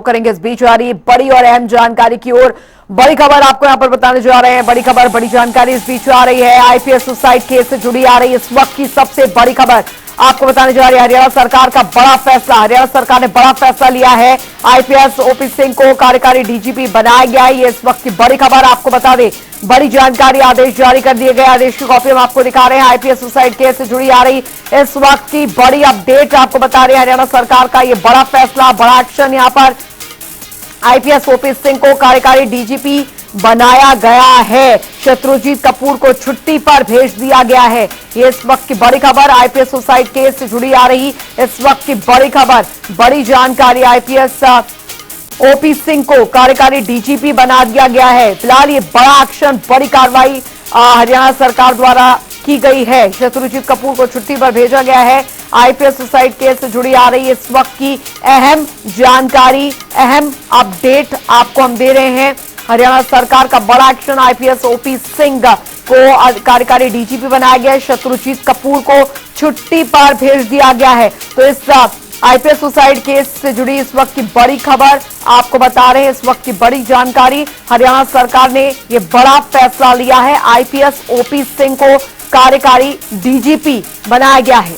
करेंगे। इस बीच आ रही बड़ी और अहम जानकारी की ओर, बड़ी खबर आपको यहां पर बताने जा रहे हैं। बड़ी खबर, बड़ी जानकारी इस बीच आ रही है। आईपीएस सुसाइड केस से जुड़ी आ रही इस वक्त की सबसे बड़ी खबर आपको बताने जा रही है। हरियाणा सरकार का बड़ा फैसला, हरियाणा सरकार ने बड़ा फैसला लिया है। आईपीएस ओपी सिंह को कार्यकारी डीजीपी बनाया गया है। ये इस वक्त की बड़ी खबर आपको बता दें। बड़ी जानकारी, आदेश जारी कर दिए गए। आदेश की कॉपी हम आपको दिखा रहे हैं। आईपीएस सुसाइड केस से जुड़ी आ रही इस वक्त की बड़ी अपडेट आपको बता रहे हैं। हरियाणा सरकार का ये बड़ा फैसला, बड़ा एक्शन, यहां पर आईपीएस ओपी सिंह को कार्यकारी डीजीपी बनाया गया है। शत्रुजीत कपूर को छुट्टी पर भेज दिया गया है। ये इस वक्त की बड़ी खबर, आईपीएस सुसाइड केस से जुड़ी आ रही इस वक्त की बड़ी खबर, बड़ी जानकारी। आईपीएस ओपी सिंह को कार्यकारी डीजीपी बना दिया गया है। फिलहाल ये बड़ा एक्शन, बड़ी कार्रवाई हरियाणा सरकार द्वारा की गई है। शत्रुजीत कपूर को छुट्टी पर भेजा गया है। आईपीएस सुसाइड केस से जुड़ी आ रही इस वक्त की अहम जानकारी, अहम अपडेट आपको हम दे रहे हैं। हरियाणा सरकार का बड़ा एक्शन, आईपीएस ओपी सिंह को कार्यकारी डीजीपी बनाया गया है। शत्रुजीत कपूर को छुट्टी पर भेज दिया गया है। तो इस आईपीएस सुसाइड केस से जुड़ी इस वक्त की बड़ी खबर आपको बता रहे हैं। इस वक्त की बड़ी जानकारी, हरियाणा सरकार ने यह बड़ा फैसला लिया है। आईपीएस ओपी सिंह को कार्यकारी डीजीपी बनाया गया है।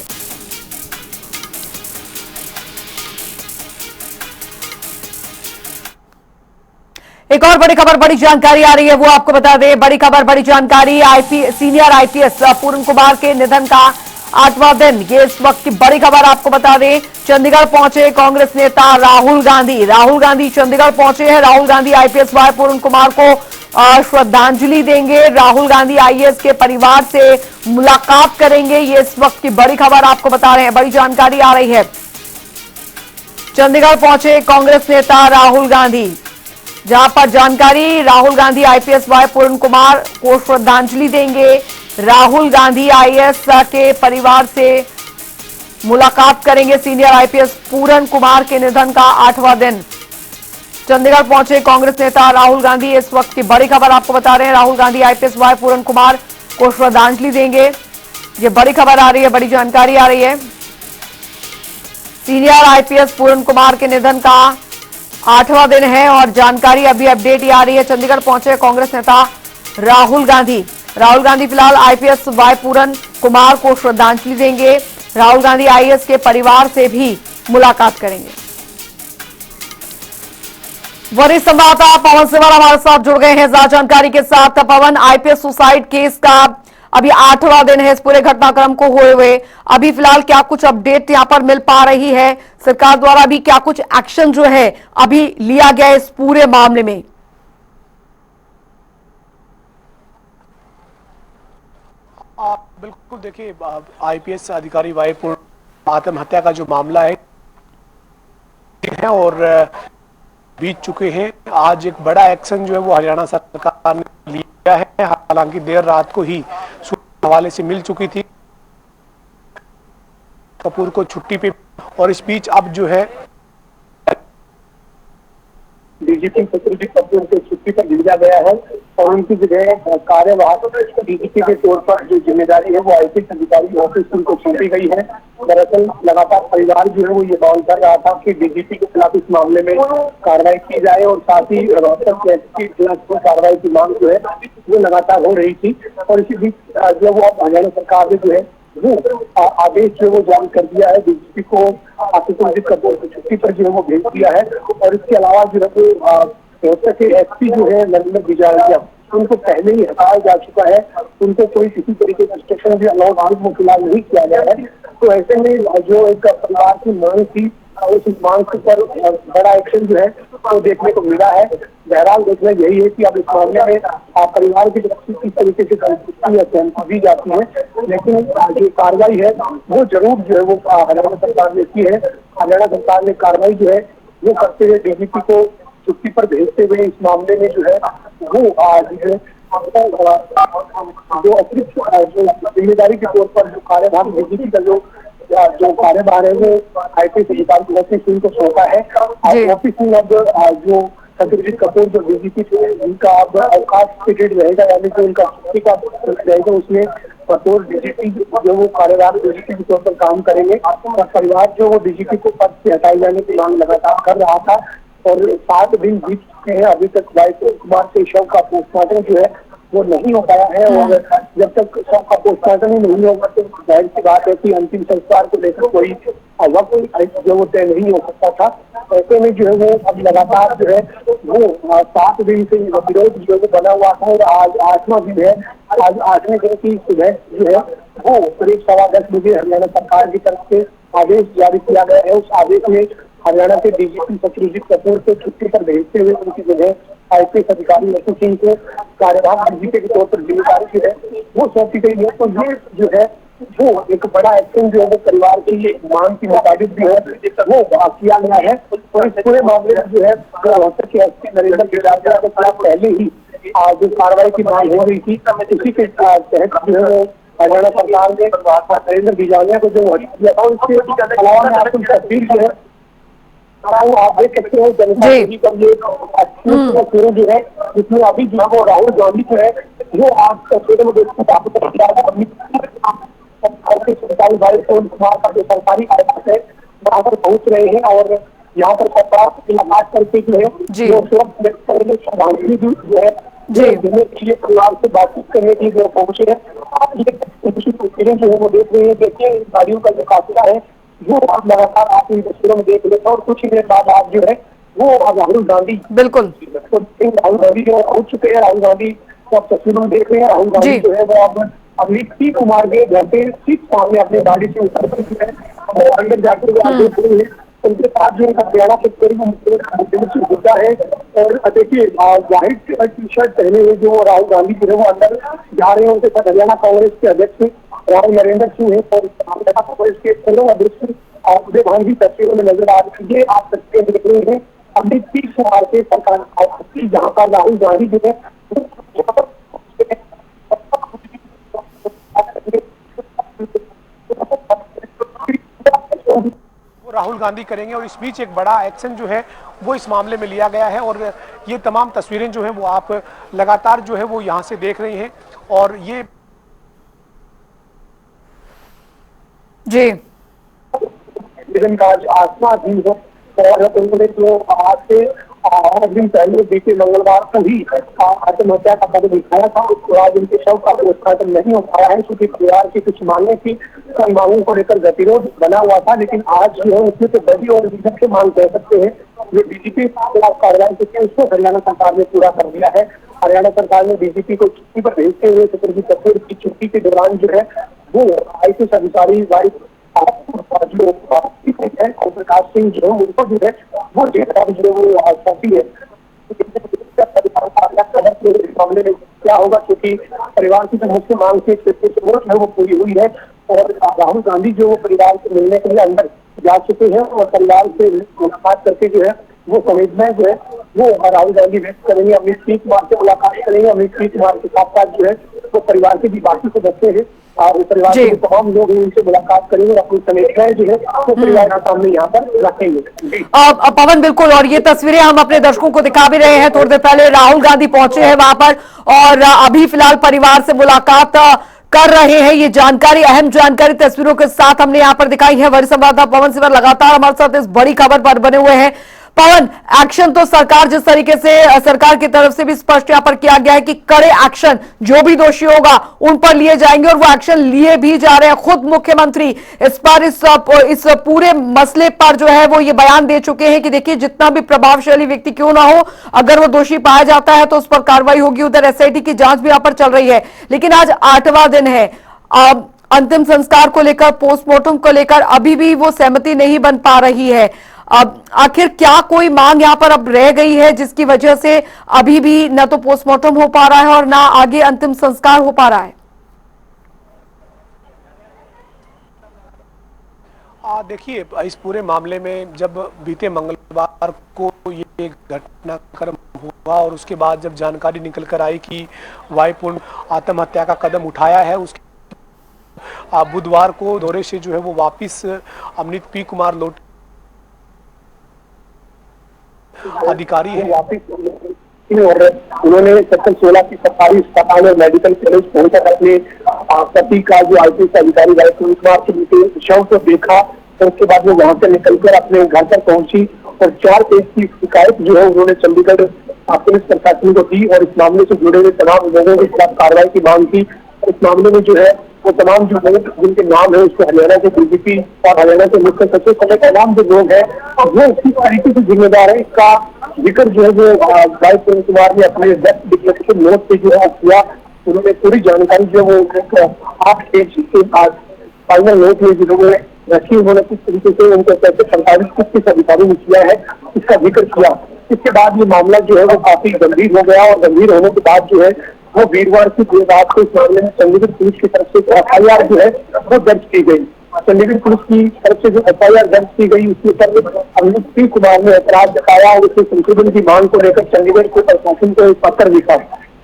एक और बड़ी खबर, बड़ी जानकारी आ रही है, वो आपको बता दें। बड़ी खबर, बड़ी जानकारी, सीनियर आईपीएस पूर्ण कुमार के निधन का 8वां दिन। ये इस वक्त की बड़ी खबर आपको बता दें। चंडीगढ़ पहुंचे कांग्रेस नेता राहुल गांधी। राहुल गांधी चंडीगढ़ पहुंचे हैं। राहुल गांधी आईपीएस वाय पूर्ण कुमार को श्रद्धांजलि देंगे। राहुल गांधी आईएएस के परिवार से मुलाकात करेंगे। ये इस वक्त की बड़ी खबर आपको बता रहे हैं, बड़ी जानकारी आ रही है। चंडीगढ़ पहुंचे कांग्रेस नेता राहुल गांधी, जहां पर जानकारी, राहुल गांधी आईपीएस वाय पूर्ण कुमार को श्रद्धांजलि देंगे। राहुल गांधी आईएएस के परिवार से मुलाकात करेंगे। सीनियर आईपीएस पूर्ण कुमार के निधन का 8वां दिन। चंडीगढ़ पहुंचे कांग्रेस नेता राहुल गांधी, इस वक्त की बड़ी खबर आपको बता रहे हैं। राहुल गांधी आईपीएस वाय पूर्ण कुमार को श्रद्धांजलि देंगे। ये बड़ी खबर आ रही है, बड़ी जानकारी आ रही है। सीनियर आईपीएस पूर्ण कुमार के निधन का 8वां दिन है और जानकारी अभी अपडेट आ रही है। चंडीगढ़ पहुंचे कांग्रेस नेता राहुल गांधी। राहुल गांधी फिलहाल आईपीएस वाय पूर्ण कुमार को श्रद्धांजलि देंगे। राहुल गांधी आईएएस के परिवार से भी मुलाकात करेंगे। वरिष्ठ संवाददाता पवन सिवाल हमारे साथ जुड़ गए हैं ज्यादा जानकारी के साथ। पवन, आईपीएस सुसाइड केस का अभी 8वां दिन है इस पूरे घटनाक्रम को हुए हुए। अभी फिलहाल क्या कुछ अपडेट यहां पर मिल पा रही है? सरकार द्वारा अभी क्या कुछ एक्शन जो है अभी लिया गया है इस पूरे मामले में? आप बिल्कुल देखिए, आईपीएस अधिकारी वाय पूर्ण आत्महत्या का जो मामला है और बीत चुके हैं। आज एक बड़ा एक्शन जो है वो हरियाणा सरकार ने लिया है। हालांकि देर रात को ही हवाले से मिल चुकी थी कपूर को छुट्टी पे, और इस बीच अब जो है डीजीपी शत्रुजीत कपूर को छुट्टी पर भेजा गया है और उनकी जगह कार्यवाहक डीजीपी के तौर पर जो जिम्मेदारी है वो आईपीएस अधिकारी ओपी सिंह को सौंपी गई है। दरअसल लगातार परिवार जो है वो ये मांग कर रहा था कि डीजीपी के खिलाफ इस मामले में कार्रवाई की जाए और साथ ही रोहतक के खिलाफ कार्रवाई की मांग जो है वो लगातार हो रही थी। और इसी बीच जो वो हरियाणा सरकार ने जो है वो आदेश जो वो जारी कर दिया है। डीजीपी को शत्रुजीत कपूर को छुट्टी पर जो है वो भेज दिया है। और इसके अलावा जो है वो रोहतक के एसपी जो है नरेंद्र बिजारिया, उनको पहले ही हटाया जा चुका है। उनको कोई किसी तरीके का इंस्ट्रक्शन भी अलाउड वो फिलहाल नहीं किया गया है। तो ऐसे में जो एक परिवार की मांग थी उस मांग पर बड़ा एक्शन जो है वो देखने को मिला है। बहरहाल देखना यही है कि अब इस मामले में परिवार की तरफ से किस तरीके से संतुष्टि या सहमति दी जाती है, लेकिन जो कार्रवाई है वो जरूर जो है वो हरियाणा सरकार ने की है। हरियाणा सरकार ने कार्रवाई जो है वो करते हुए डीजीपी को छुट्टी पर भेजते हुए इस मामले में जो है वो जो अतिरिक्त जो जिम्मेदारी के तौर पर जो कार्यभार डीजीपी का जो कार्यभार है वो आईपीएस अधिकारी ओपी सिंह को सौंपा है। ओपी सिंह अब जो शत्रुजीत कपूर जो डीजीपी थे उनका अब अवकाश पीरियड रहेगा, यानी कि उनका छुट्टी का रहेगा, उसमें बतौर डीजीपी जो वो कार्यभार डीजीपी के तौर पर काम करेंगे। और परिवार जो वो डीजीपी को पद से हटाए जाने की मांग लगातार कर रहा था, और 7 दिन बीत चुके हैं, अभी तक वाईपीएस कुमार के शव का पोस्टमार्टम जो है वो नहीं हो पाया है। और जब तक शव का पोस्टमार्टम ही नहीं होगा तो जाहिर सी बात है कि अंतिम संस्कार को लेकर कोई वक्त जो वो तय नहीं हो सकता था। ऐसे में जो है वो अब लगातार जो है वो 7 दिन से विरोध जो है बना हुआ था और आज 8वां दिन है। आज 8वें दिन की सुबह जो है वो करीब 10:15 बजे हरियाणा सरकार की तरफ से आदेश जारी किया गया है। उस आदेश में हरियाणा के डीजीपी शत्रुजीत कपूर को छुट्टी पर भेजते हुए उनकी जगह आईपीएस अधिकारी नथु सिंह को कार्यवाहक डीजीपी के तौर पर जिम्मेदारी जो है वो सौंपी गई है। तो ये जो है वो एक बड़ा एक्शन जो है वो परिवार की मांग के मुताबिक जो है वो किया गया है। और इस पूरे मामले में जो है नरेंद्र बिजावलिया के खिलाफ पहले ही जो कार्रवाई की मांग हो रही थी उसी के तहत जो है वो हरियाणा सरकार ने नरेंद्र बिजावलिया को जो दिया था उसके अलावा में आपको तस्वीर जो है आप देख सकते हैं जनता पर ये तस्वीरें जो है जिसमें अभी जो है राहुल गांधी जो है वो आप तस्वीरों में देखते सरकारी भाई सोन कुमार का जो सरकारी आवास है वहां पर पहुंच रहे हैं और यहाँ पर मुलाकात करके जो है श्रद्धांजलि जो है देने के लिए परिवार से बातचीत करने के लिए पहुंचे हैं। आप ये तस्वीरें जो है वो देख रहे हैं। देखिए गाड़ियों का जो काफिला है वो आप लगातार आप इन तस्वीरों में देख लेते हैं और कुछ ही देर बाद आप जो है वो राहुल गांधी बिल्कुल राहुल गांधी जो पहुंच चुके हैं। राहुल गांधी को आप तस्वीरों में देख रहे हैं। राहुल गांधी जो है वो अब अमित पी कुमार के घर पे ठीक सामने अपने गाड़ी से उतर चुके हैं और अंदर जाकर वो आगे खड़े हैं। उनके पास जो उनका हरियाणा के मुद्दा है और देखिए व्हाइट टी शर्ट पहने हुए जो राहुल गांधी जो है वो अंदर जा रहे हैं। उनके साथ हरियाणा कांग्रेस के अध्यक्ष राहुल नरेंद्र सिंह है और कांग्रेस के पूर्व अध्यक्ष उदय भान भी तस्वीरों में नजर आ रही है। ये आप तस्वीरें देख रहे हैं अमित पी कुमार के सरकार जहाँ पर राहुल गांधी जो है राहुल गांधी करेंगे। और इस बीच एक बड़ा एक्शन जो है वो इस मामले में लिया गया है और ये तमाम तस्वीरें जो है वो आप लगातार जो है वो यहाँ से देख रहे हैं। और ये जी आज 8वां दिन है और उन्होंने जो आज से 8 दिन पहले बीते मंगलवार को ही आत्महत्या का कदम उठाया था। उसके बाद उनके शव का पोस्टमार्टम नहीं हो पाया है क्योंकि परिवार की कुछ मांगे थी। कई मांगों को लेकर गतिरोध बना हुआ था लेकिन आज जो है उसमें तो बड़ी और मुख्य मांग कह सकते हैं जो डीजीपी के खिलाफ कार्रवाई की थी उसको हरियाणा सरकार ने पूरा कर दिया है। हरियाणा सरकार ने डीजीपी को छुट्टी पर भेजते हुए शत्रुजीत कपूर की छुट्टी के दौरान जो है वो आईपीएस अधिकारी जो प्रकाश सिंह जो है उनको जो है वो जेल जो है वो सौंपी है। इस मामले में क्या होगा क्योंकि परिवार की जो मुख्य मांग थी वो पूरी हुई है और राहुल गांधी जो परिवार से मिलने के लिए अंदर जा चुके हैं और परिवार से मुलाकात करके जो है वो संवेदनाएं जो है वो राहुल गांधी व्यक्त करेंगे। अमित पी कुमार से मुलाकात करेंगे। अमित पी कुमार के साथ साथ जो है वो परिवार के भी बाकी सदस्य हैं और परिवार के तमाम लोग उनसे मुलाकात करेंगे और अपनी संवेदनाएं जो है वो परिवार के सामने यहाँ पर रखेंगे। पवन बिल्कुल, और ये तस्वीरें हम अपने दर्शकों को दिखा भी रहे हैं। थोड़ी देर पहले राहुल गांधी पहुंचे हैं वहां पर और अभी फिलहाल परिवार से मुलाकात कर रहे हैं। ये जानकारी, अहम जानकारी तस्वीरों के साथ हमने यहाँ पर दिखाई है। वरिष्ठ संवाददाता पवन सिवर लगातार हमारे साथ इस बड़ी खबर पर बने हुए हैं। पवन, एक्शन तो सरकार जिस तरीके से सरकार की तरफ से भी स्पष्ट यहाँ पर किया गया है कि कड़े एक्शन जो भी दोषी होगा उन पर लिए जाएंगे और वो एक्शन लिए भी जा रहे हैं। खुद मुख्यमंत्री इस पर इस पूरे मसले पर जो है वो ये बयान दे चुके हैं कि देखिए जितना भी प्रभावशाली व्यक्ति क्यों ना हो, अगर वो दोषी पाया जाता है तो उस पर कार्रवाई होगी। उधर एसआईटी की जांच भी यहाँ पर चल रही है। लेकिन आज 8वां दिन है, अंतिम संस्कार को लेकर, पोस्टमार्टम को लेकर अभी भी वो सहमति नहीं बन पा रही है। अब आखिर क्या कोई मांग यहाँ पर अब रह गई है जिसकी वजह से अभी भी न तो पोस्टमार्टम हो पा रहा है और ना आगे अंतिम संस्कार हो पा रहा है? देखिए इस पूरे मामले में जब बीते मंगलवार को ये घटनाक्रम हुआ और उसके बाद जब जानकारी निकल कर आई कि वायुपूर्ण आत्महत्या का कदम उठाया है, उसके बुधवार को दौरे से जो है वो वापिस अमित पी कुमार लौट अधिकारी है और उन्होंने सेक्टर 16 की सरकारी अस्पताल और मेडिकल कॉलेज पहुंचकर अपने पति का जो आईपीएस अधिकारी राहुल कुमार के शव को देखा। तो उसके बाद वो वहां से निकलकर अपने घर पर पहुंची और 4 पेज की शिकायत जो है उन्होंने चंडीगढ़ पुलिस प्रशासन को दी और इस मामले से जुड़े हुए तमाम लोगों के खिलाफ कार्रवाई की मांग की। इस मामले में जो है वो तमाम जो लोग जिनके नाम है उसको हरियाणा के डीजीपी और हरियाणा के मुख्य सचिव समेत तमाम जो लोग हैं वो इसी तरीके से जिम्मेदार है। इसका जिक्र जो है वो भाई पूर्ण कुमार ने अपने डेथ डिक्लेरेशन नोट पे जो है किया। उन्होंने पूरी जानकारी जो वो 8 पेज के बाद फाइनल नोट में जिन्होंने रखी, उन्होंने किस तरीके से उनको 45 किस अधिकारी ने किया है इसका जिक्र किया। इसके बाद ये मामला जो है वो काफी गंभीर हो गया और गंभीर होने के बाद जो है वो वीरवार की देर रात को इस मामले में चंडीगढ़ पुलिस की तरफ से FIR जो है वो दर्ज की गई। चंडीगढ़ पुलिस की तरफ से जो FIR दर्ज की गई उसके ऊपर अमित सिंह कुमार ने ऐतराज जताया और उसके संशोधन की मांग को लेकर चंडीगढ़ को प्रशासन को एक पत्र लिखा।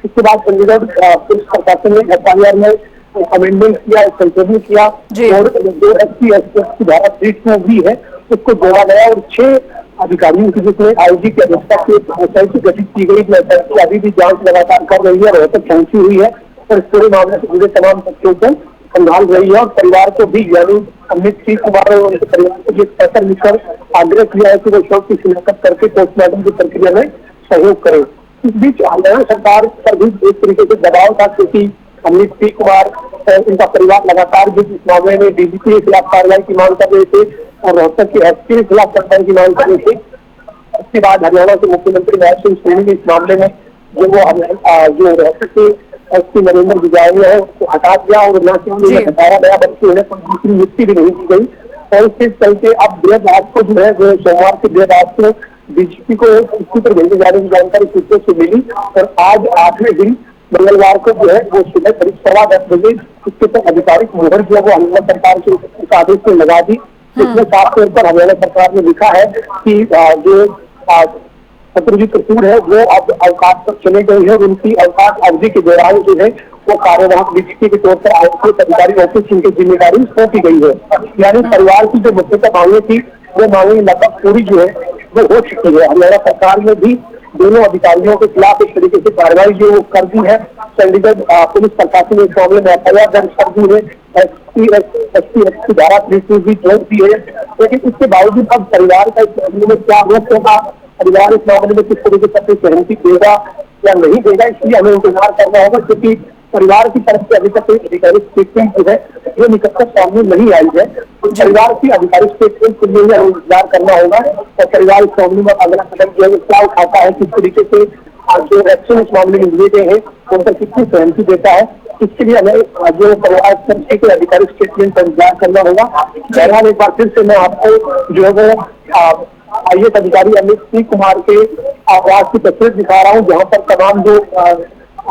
इसके बाद चंडीगढ़ पुलिस प्रशासन ने FIR में अमेंडमेंट किया, संशोधन किया और जो SC की धारा 3 भी है उसको जोड़ा गया और 6 अधिकारियों की जिसमें IG की अध्यक्षता की एसआईटी गठित की गई। एसआईटी अभी भी जांच लगातार कर रही है, रोहतक पहुंची हुई है और इस पूरे मामले से जुड़े तमाम तथ्यों को संभाल रही है और परिवार को भी यानी अमित सिंह कुमार और उनके परिवार को भी पत्र लिखकर आग्रह किया है कि वो शव की शिनाख्त करके पोस्टमार्टम की प्रक्रिया में सहयोग करें। इस बीच हरियाणा सरकार पर भी एक तरीके से दबाव था क्योंकि अमित सिंह कुमार और इनका परिवार लगातार भी इस मामले में डीजीपी के खिलाफ कार्रवाई की मांग कर रहे थे और रोहतक के एसपी के खिलाफ कार्रवाई की मांग कर रहे थे। इसके बाद हरियाणा के मुख्यमंत्री नायब सिंह सैनी ने इस मामले में जो रोहतक के एसपी नरेंद्र बिजारिया है उसको हटा दिया और न केवल उन्हें हटाया गया बल्कि उन्हें कोई दूसरी नियुक्ति भी नहीं की गई। और इसके चलते अब देर रात को जो है वो सोमवार की देर रात को डीजीपी को चिट्ठी पर भेजे जाने की जानकारी सूत्रों से मिली और आज 8वें दिन मंगलवार को जो है वो सुबह करीब 10:15 बजे इसके ऊपर आधिकारिक मुहर जो है वो हरियाणा सरकार के आदेश में लगा दी। इसमें साफ तौर पर हरियाणा सरकार ने लिखा है कि जो शत्रुजीत कपूर है वो अब अवकाश पर चले गए हैं और उनकी अवकाश अवधि के दौरान जो है वो कार्यवाहक डीजीपी के तौर पर आईपीएस अधिकारी ऑफिस उनकी जिम्मेदारी सौंपी गई है। यानी परिवार की जो मुख्यतः मांगे थी वो मांगे लगभग पूरी जो है वो हो चुकी है। हरियाणा सरकार ने भी दोनों अधिकारियों के खिलाफ एक तरीके से कार्रवाई जो कर दी है। चंडीगढ़ पुलिस प्रशासन ने इस मामले में FIR दर्ज कर दी है, SC की धारा 3 भी जोड़ दी है। लेकिन इसके बावजूद अब परिवार का इस मामले में क्या रुख होगा, परिवार इस मामले में किस तरीके से अपनी सहमति देगा या नहीं देगा, इसलिए हमें इंतजार करना होगा क्योंकि परिवार की तरफ से अभी तक कोई आधिकारिक स्टेटमेंट जो है वो निकल कर सामने नहीं आई है। तो परिवार की आधिकारिक स्टेटमेंट के लिए हमें इंतजार करना होगा और परिवार इस मामले में अगला कदम जो है क्या उठाता है, किस तरीके से जो एक्शन इस मामले में लिए गए हैं उन पर कितनी सहमति देता है, इसके लिए हमें जो परिवार के आधिकारिक स्टेटमेंट का इंतजार करना होगा। बहरहाल एक बार फिर से मैं आपको जो है वो IAS अधिकारी अमित सिंह कुमार के आवास की तस्वीर दिखा रहा हूँ जहाँ पर तमाम जो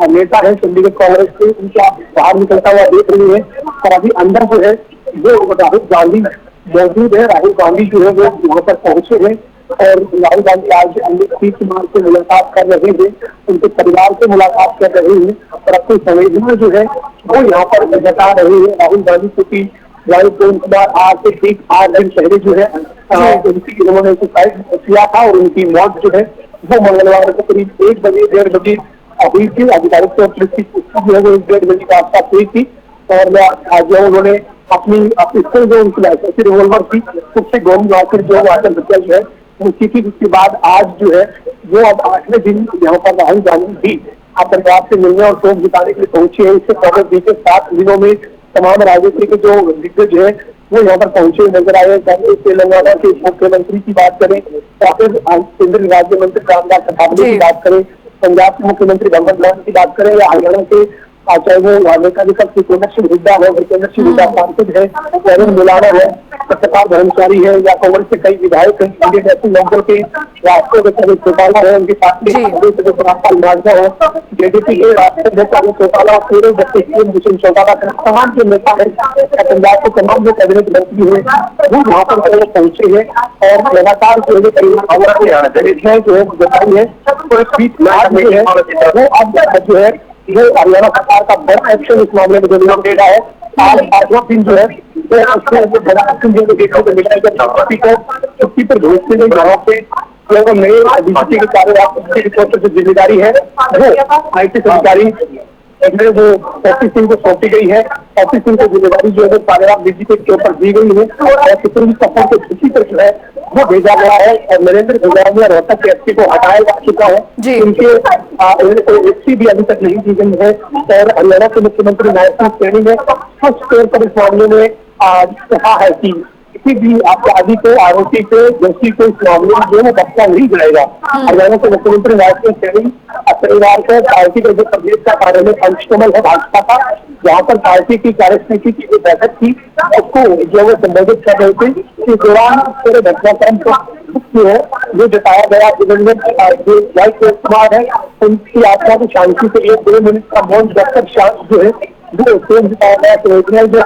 नेता है चंडीगढ़ कांग्रेस के उनका बाहर निकलता हुआ देख रही है और अभी अंदर जो है वो राहुल गांधी मौजूद है। राहुल गांधी जो है वो यहाँ पर पहुंचे हैं और राहुल गांधी आज अमित सिंह कुमार से मुलाकात कर रहे हैं, उनके परिवार से मुलाकात कर रहे हैं और अपनी संवेदना जो है वो यहाँ पर जता रहे हैं। राहुल गांधी क्योंकि राहुल कुमार आज से ठीक 8 दिन पहले जो है उन्होंने सुसाइड किया था और उनकी मौत जो है वो मंगलवार को करीब 1-1:30 बजे अभी थी। आधिकारिक तौर पर इसकी पुष्टि जो है वो 1-1:30 बजे के आसपास हुई थी और आज जो उन्होंने अपनी पिस्टल जो उनकी लाइसेंसी रिवॉल्वर थी उससे गोली मारकर जो आत्महत्या जो है वो की थी। उसके बाद आज जो है वो अब 8वें दिन यहाँ पर राहुल गांधी भी परिवार से मिलने और शोक जताने के लिए पहुंचे हैं। इससे पहले बीते 7 दिनों में तमाम राजनीतिक जो दिग्गज है वो यहाँ पर पहुंचे नजर आए। तेलंगाना के मुख्यमंत्री की बात करें या फिर केंद्रीय राज्य मंत्री रामदास अठावले की बात करें, पंजाब के मुख्यमंत्री भगवंत मान की बात करें या हरियाणा के चाहे वो नेता विपक्ष भूपेंद्र सिंह हुड्डा है, भूपेंद्र सिंह हुड्डा सांसद है, अरुण मुलाना है, सत्यपाल धर्मचारी है या कांग्रेस के कई विधायक हैं, इंडियन नेशनल लोकदल के राष्ट्रीय अध्यक्ष चौटाला है, उनके पार्टी के रामपाल माजवा है, जेडीपी के राष्ट्रीय अध्यक्ष चौटाला, पूरे भूषण चौटाला तमाम जो नेता है पंजाब के तमाम जो कैबिनेट मंत्री हुए वो वहाँ पर पहुंचे हैं और लगातार जो है बताई है। तो इस बीच वो अब जो है ये हरियाणा सरकार का बड़ा एक्शन इस मामले में जो दे रहा है। आज 8वां दिन जो है बड़ा एक्शन जो देखने को मिला है जब छुट्टी पर भेजते हैं जहाँ पे नए डीजीपी के कार्यवाहक जो जिम्मेदारी है वो IAS अधिकारी जो ओपी सिंह को सौंपी गई है। ओपी सिंह को जिम्मेदारी जो है कार्यवाहक डीजीपी के ऊपर दी गई है और चित्रंजीत कपूर को छुट्टी पर जो है वो भेजा गया है और नरेंद्र गुजरानिया रोहतक के एसपी को हटाया जा चुका है। उनके कोई एसपी भी अभी तक नहीं दी गई है और हरियाणा के मुख्यमंत्री नायब सिंह सैनी ने स्पष्ट तौर पर इस मामले में कहा है कि किसी भी अपराधी को, आरोपी को, दोषी को इस मामले में जो है बख्शा नहीं जाएगा। हरियाणा के मुख्यमंत्री नायब सिंह सैनी शनिवार को पार्टी का जो प्रदेश का कार्यालय पंचकमल है भाजपा का, जहाँ पर पार्टी की कार्यसमिति की जो बैठक थी उसको जो है संबोधित कर रहे थे। इस दौरान पूरे घटनाक्रम को जो जताया गया दिवंगत जो लाइव कुमार है उनकी आत्मा की शांति के लिए 2 मिनट का मौन रखकर शांत जो है वो संवेदना जो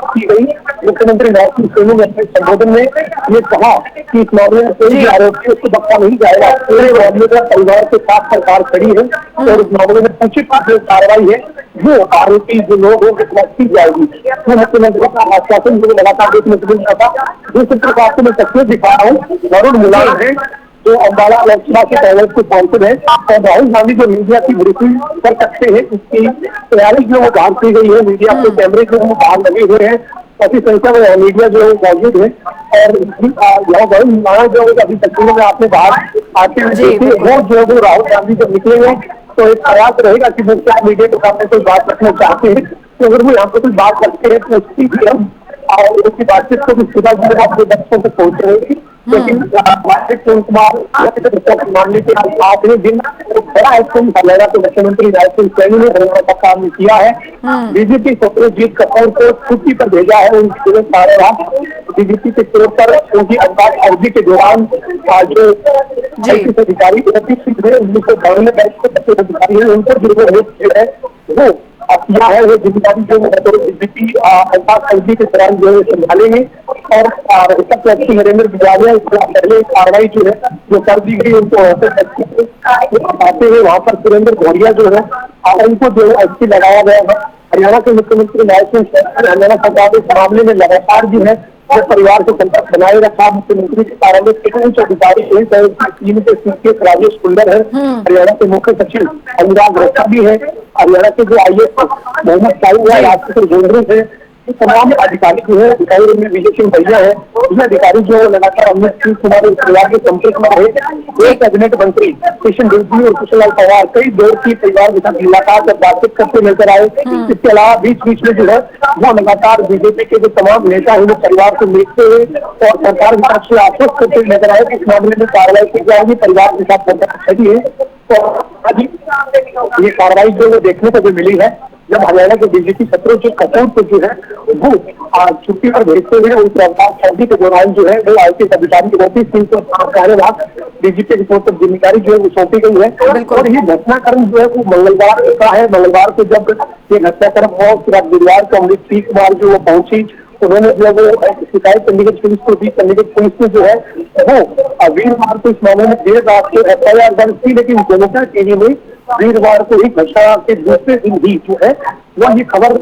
की गई। मुख्यमंत्री नायब सिंह सैनी ने अपने संबोधन में ये कहा कि इस मामले में कोई भी आरोपी उसको बख्शा नहीं जाएगा। पूरे मामले का परिवार के साथ सरकार खड़ी है और इस मामले में उचित जो कार्रवाई है वो आरोपी जो लोग हैं की जाएगी। तो मुख्यमंत्री का आश्वासन जो लगातार देखने को मिल रहा था। दूसरी तरफ आपको मैं तस्वीर दिखा रहा हूँ, वरुण मुलायम है जो अम्बाला लोकसभा के पहले को पहुंचे हैं और राहुल गांधी जो मीडिया की ब्रीफिंग कर सकते हैं उसकी तैयारी जो वो बाहर की गई है। मीडिया के कैमरे जो वो बाहर लगे हुए हैं, काफी संख्या में मीडिया जो है मौजूद है और यहाँ जो अभी तस्वीरों में आपने बाहर आते हुए वो जो है वो राहुल गांधी जब निकलेंगे तो एक प्रयास रहेगा कि वो क्या मीडिया के सामने कोई बात रखना चाहते हैं तो अगर वो यहाँ पे कोई बात रखते हैं तो उसकी बातचीत को भी सीधा अपने बच्चों तक पहुंच रहेगी। लेकिन मामले के आखिरी दिन बड़ा एक्शन हरियाणा के मुख्यमंत्री नायब सिंह सैनी ने हरियाणा का काम किया है। डीजीपी चित्रंजीत कपूर को छुट्टी पर भेजा है। उनके कार्यवाहक डीजीपी के तौर पर उनकी अवधि के दौरान जो अधिकारी 1992 बैच के अधिकारी है उनको जो है वो किया है वो जिम्मेदारी जो डीजीपी अवधि के दौरान जो है संभालेंगे और नरेंद्र गुजरानिया पहले कार्रवाई जो है जो कर दी गई उनको आते हुए वहाँ पर सुरेंद्र घोड़िया जो है उनको जो है एसपी लगाया गया है। हरियाणा के मुख्यमंत्री नायब सिंह सैनी हरियाणा सरकार इस मामले में लगातार जो है परिवार को संपर्क बनाए रखा। मुख्यमंत्री के कार्यालय के उच्च अधिकारी टीम के सीपीएस राजेश कुंडर है, हरियाणा के मुख्य सचिव अनुराग रक्षा भी है, हरियाणा के जो IAS मोहम्मद साहिब है, राजपूत जोंधरी है, तमाम अधिकारी जो है अधिकारी में विजय सिंह भैया है, ये अधिकारी जो लगातार अमित सिंह कुमार परिवार के संपर्क में रहे। एक कैबिनेट मंत्री किशन रेड्डी और कुशल लाल पवार कई दौर की परिवार के साथ मुलाकात और बातचीत करते नजर आए। इसके अलावा बीच बीच में जो है वो लगातार बीजेपी के जो तमाम नेता हैं परिवार को मिलते हुए और सरकार की तरफ से आश्वस्त करते नजर आए कि इस मामले में कार्रवाई की जाएगी, परिवार के साथ सरकार खड़ी है। तो आज ये कार्रवाई जो देखने को भी मिली है जब हरियाणा के डीजीपी चित्रंजीत कपूर को जो है वो छुट्टी पर भेजते हुए उनकी अवकाश अवधि के दौरान जो है वो IPS अधिकारी ओपी सिंह को कार्यवाहक डीजीपी की तौर पर जिम्मेदारी जो है वो सौंपी गई है। और ये घटनाक्रम जो है वो मंगलवार का है। मंगलवार को जब ये घटनाक्रम हुआ उसके बाद बुधवार को अमृत सिंह कुमार जो वो पहुंची उन्होंने जो वो शिकायत चंडीगढ़ पुलिस को दी। चंडीगढ़ पुलिस ने जो है वो वीरवार को इस मामले में देर रात को FIR दर्ज की, लेकिन जनता टीवी में वीरवार को ही घटना के दूसरे दिन भी जो है वह ये खबर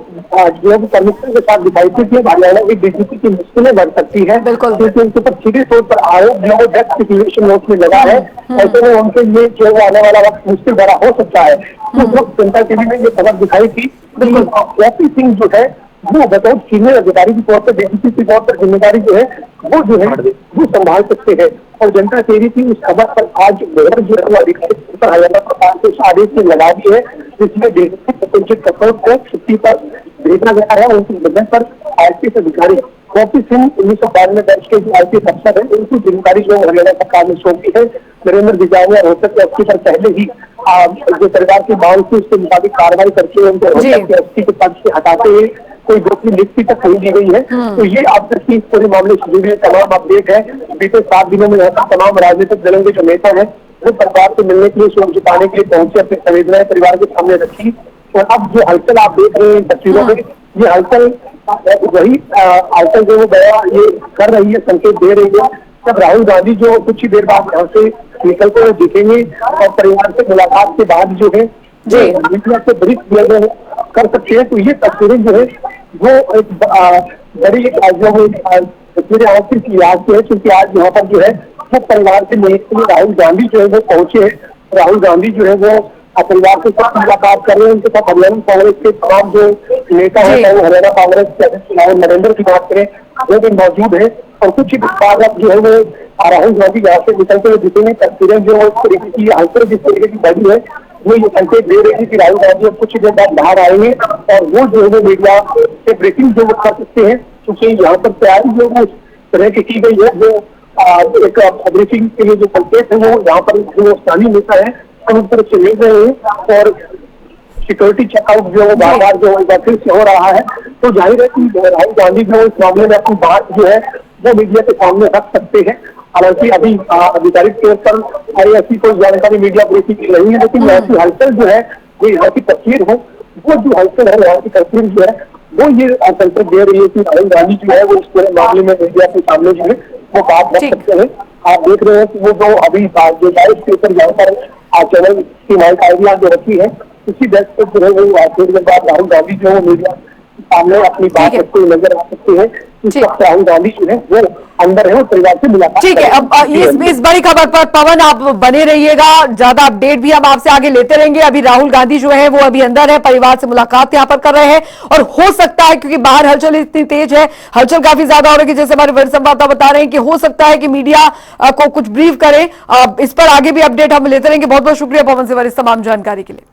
जो है परमिशन के साथ दिखाई थी कि हरियाणा की डीजीपी की मुश्किलें बढ़ सकती है क्योंकि उनके ऊपर सीधे तौर पर आरोप जो डेथ सिचुएशन नोट में लगा है। ऐसे में उनके लिए जो आने वाला वक्त मुश्किल भरा हो सकता है। तो उस वक्त जनता टीवी में ये खबर दिखाई थी ओपी सिंह जो है वो बतौर सीनियर अधिकारी के तौर पर डीजीपी के तौर पर जिम्मेदारी जो है वो संभाल सकते हैं। और जनता टीवी की उस खबर पर आज मोहर जो है वो अधिकारी पर हरियाणा सरकार के आदेश से लगा दी है जिसमें डीजीपी चित्रंजीत कपूर को छुट्टी पर भेजा गया है। उनकी वजह पर IPS अधिकारी ओपी सिंह 1992 बैच के जो IPS अफसर है उनकी जिम्मेदारी जो हरियाणा सरकार ने सौंपी है। नरेंद्र गुजरानिया रोहतक के एसपी पर पहले ही जो सरकार की मांग थी उसके मुताबिक कार्रवाई करके उनको रोहतक के एसपी के पद से हटाते हुए कोई दूसरी नियुक्ति तक नहीं दी गई है। तो ये अब तक की पूरे मामले से जुड़े तमाम अपडेट है। बीते 7 दिनों में यहाँ पर तमाम राजनीतिक दलों के जो नेता है वो परिवार से मिलने के लिए, शोक जताने के लिए पहुंचे, अपनी संवेदनाएं परिवार के सामने रखी। और अब जो हलचल आप देख रहे हैं तस्वीरों में, ये हलचल वही हलचल जो गया ये कर रही है, संकेत दे रही है। जब राहुल गांधी जो कुछ ही देर बाद यहाँ से निकलते हुए दिखेंगे और परिवार से मुलाकात के बाद जो है मीडिया से ब्रीफ किया गया कर सकते हैं, तो ये तस्वीरें जो है वो एक बड़ी तस्वीरें आज की याद से है क्योंकि आज यहाँ पर जो है वो परिवार से मिलने के लिए राहुल गांधी जो है वो पहुंचे हैं। राहुल गांधी जो है वो परिवार के साथ मुलाकात कर रहे हैं। उनके साथ हरियाणा कांग्रेस के तमाम जो नेता हैं, चाहे हरियाणा कांग्रेस के अध्यक्ष चुनाव नरेंद्र की बात करें, वो भी मौजूद है। और कुछ ही बाद अब जो है वो राहुल गांधी यहाँ से निकलते हुए दिखेंगे। तस्वीरें जो इस तरीके की हल्के जिस तरीके की बड़ी है, वो ये संकेत दे रही है कि राहुल गांधी अब कुछ ही देर बाद बाहर आएंगे और वो जो है मीडिया से ब्रेकिंग जो वो कर सकते हैं, क्योंकि यहाँ पर तैयारी जो वो तरह की गई है। जो एक ब्रीफिंग के लिए जो संकेत है वो यहाँ पर जो स्थानीय नेता है उस तरफ से मिल रहे हैं। और सिक्योरिटी चेकआउट जो बार बार जो फिर से हो रहा है, तो जाहिर है कि राहुल गांधी जो इस मामले में अपनी बात जो है वो मीडिया के सामने रख सकते हैं। हालांकि अभी आधिकारिक तौर पर ऐसी कोई जानकारी मीडिया ब्रीफिंग नहीं है, लेकिन ऐसी हलचल जो है वो यहाँ की तस्वीर हो, वो जो हलचल है यहाँ की तस्वीर जो है वो ये संकेत दे रही है कि राहुल गांधी जो है वो इस पूरे मामले में मीडिया के सामने जो है वो बात रख सकते हैं। आप देख रहे हैं कि वो जो अभी जो लाइव स्टेशन जहाँ पर चैनल की माइक आइडिया जो रखी है, उसी डेस्क पर जो है वो थोड़ी देर बाद राहुल गांधी जो है मीडिया सामने अपनी बात रखते हुए नजर आ सकते हैं। इस वक्त राहुल गांधी जो है वो अंदर है और परिवार से मुलाकात। ठीक है, अब इस बड़ी खबर पर पवन आप बने रहिएगा, ज्यादा अपडेट भी हम आपसे आगे लेते रहेंगे। अभी राहुल गांधी जो है वो अभी अंदर है, परिवार से मुलाकात यहाँ पर कर रहे हैं और हो सकता है क्योंकि बाहर हलचल इतनी तेज है, हलचल काफी ज्यादा हो रही है, जैसे हमारे वरिष्ठ संवाददाता बता रहे हैं कि हो सकता है कि मीडिया को कुछ ब्रीफ करें। इस पर आगे भी अपडेट हम लेते रहेंगे। बहुत बहुत शुक्रिया पवन से वरिष्ठ तमाम जानकारी के लिए।